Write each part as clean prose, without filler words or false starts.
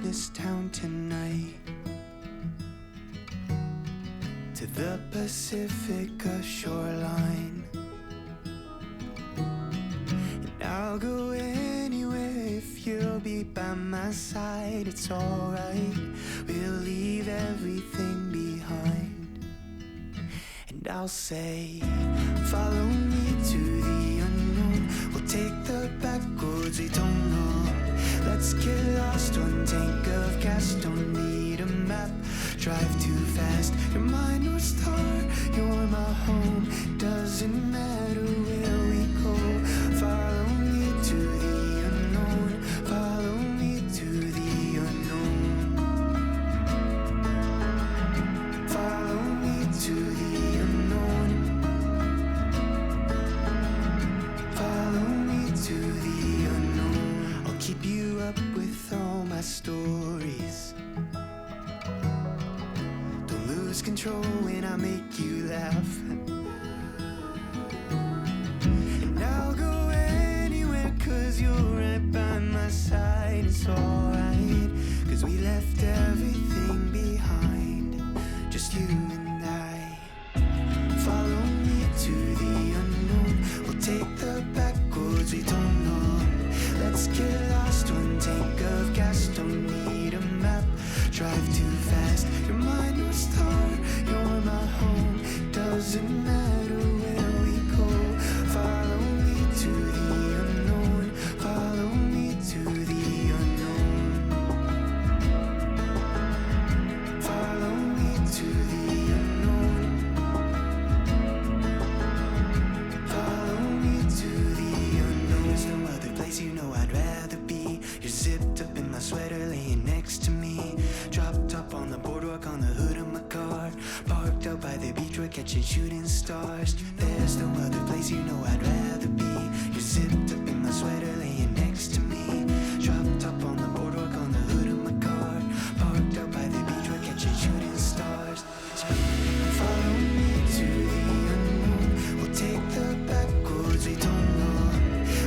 this town tonight, to the Pacifica shoreline. And I'll go anywhere if you'll be by my side. It's alright, we'll leave everything behind. And I'll say, follow me to the unknown. We'll take the back roads we don't know. Let's get lost, one tank of gas, don't need a map. Drive too fast, you're my North Star, you're my home. Doesn't matter where we go. Follow me to the unknown. Follow me to the unknown. Follow me to the unknown. Follow me to the unknown. I'll keep you up with all my stories. Don't lose control when I make you laugh. And I'll go anywhere 'cause you're right by my side. It's alright, 'cause we left everything behind, just you and I. Follow me to the unknown. We'll take the back roads we don't know. Let's get lost, one tank of gas, don't need a map. Drive too fast, you're my North Star, you're my home. Doesn't matter where we go. Follow me to the unknown. Follow me to the unknown. Follow me to the unknown. Follow me to the unknown. There's no other place you know I'd rather be. You're zipped up in my sweater, laying next to me. Dropped up on the boardwalk on the hood of my car. Parked out by the beach, we're catching shooting stars. There's no other place you know I'd rather be. You're zipped up in my sweater, laying next to me. Dropped up on the boardwalk on the hood of my car. Parked out by the beach, we're catching shooting stars. Follow me to the unknown. We'll take the back roads we don't know.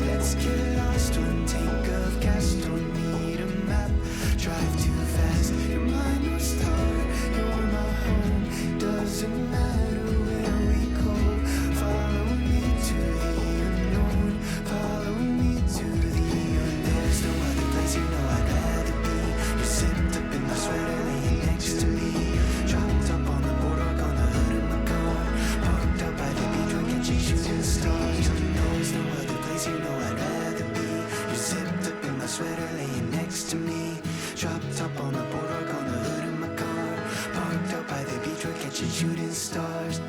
Let's get lost, one tank of gas, don't need a map. Drive too fast, you're my North Star, you're my home. Doesn't matter where we go. Follow me to the unknown. Follow me to the unknown. There's no other place you know I'd rather be. You're zipped up in my sweater, laying next to me. Dropped up on the boardwalk on the hood of my car. Parked out by the beach, we're catching shooting stars. There's no other place you know I'd rather be. You're zipped up in my sweater, laying next to me. Dropped up on the boardwalk on the hood of my car. Parked out by the beach, we're catching shooting stars.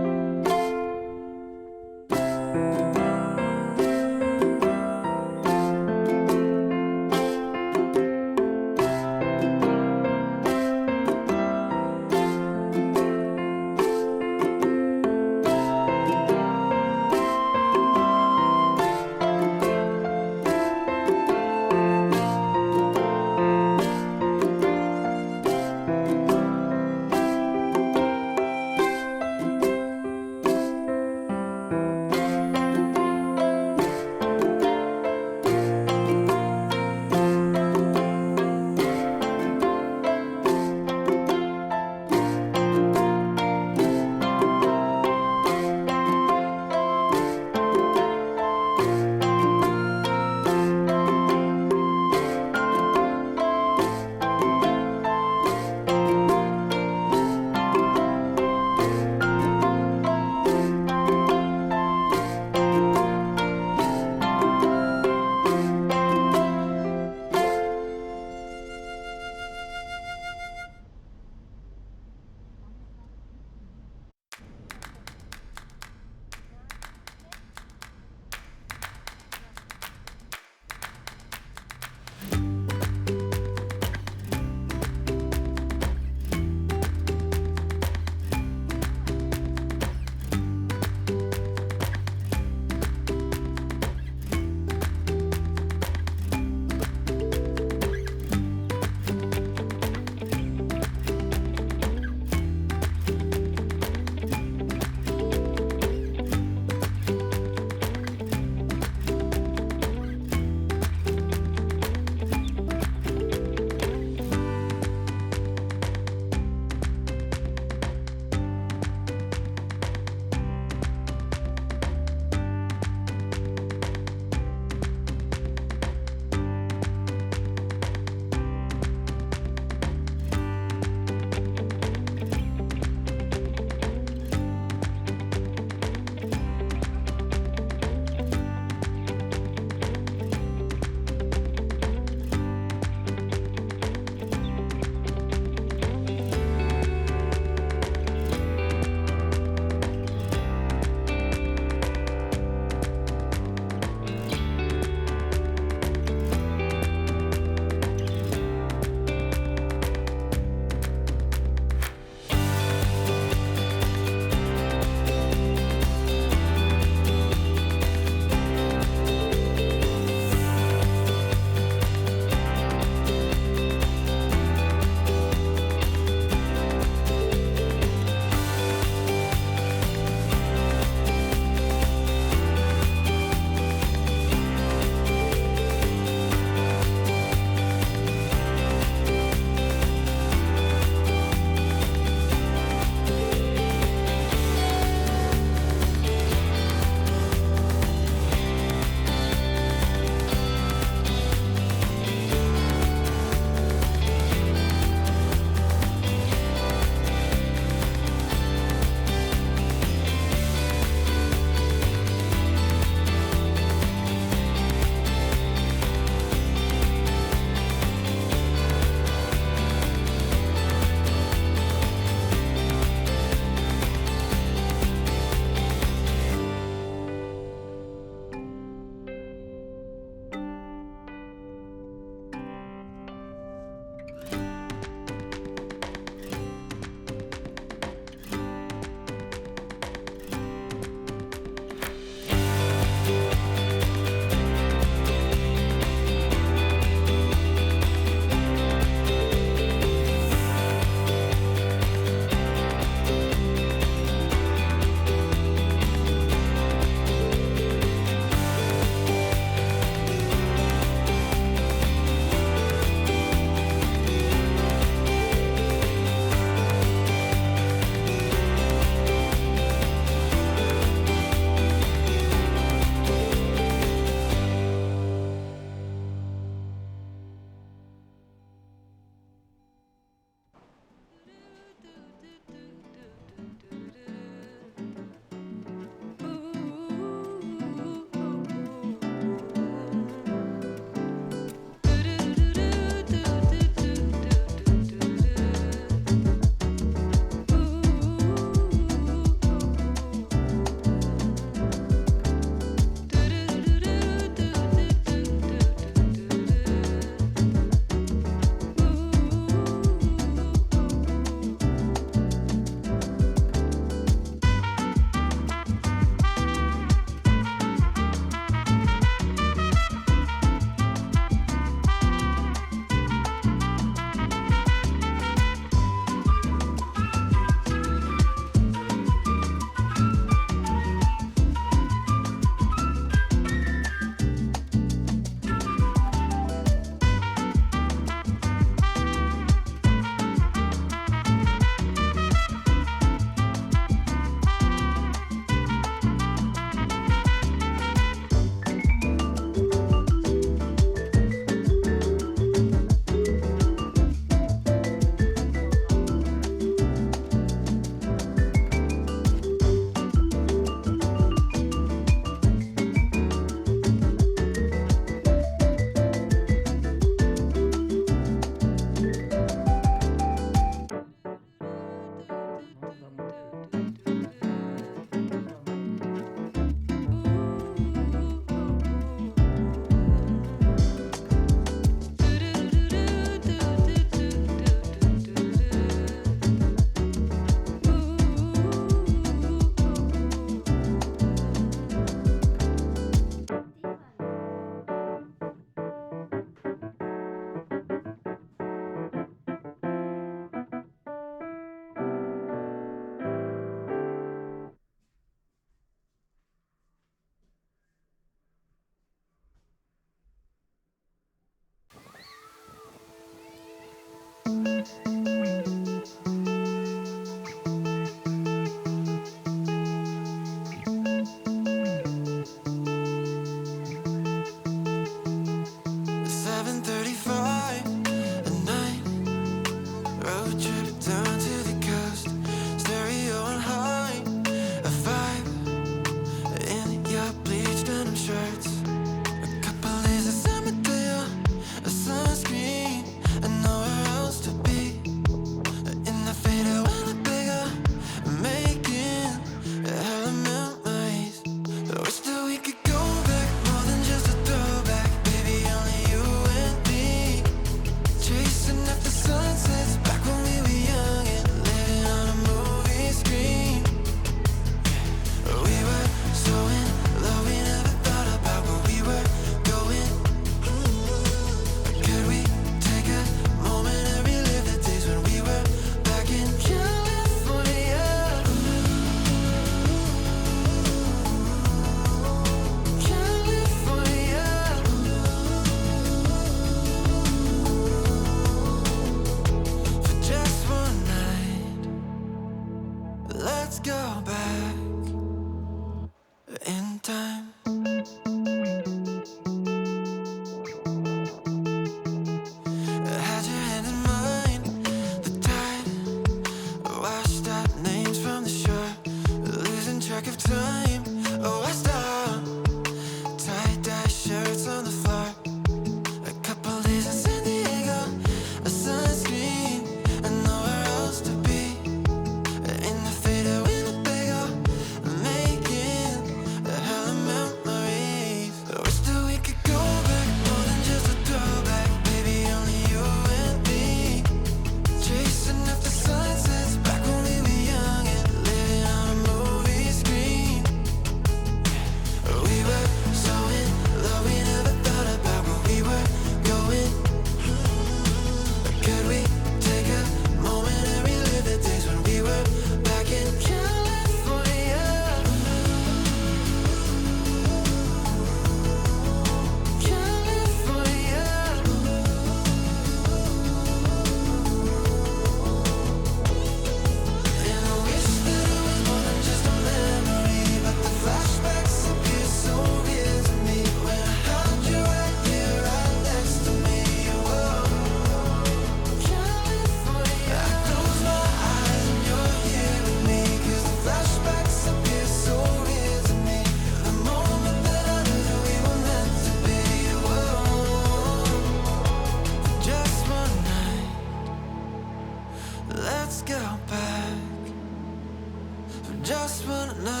Just wanna know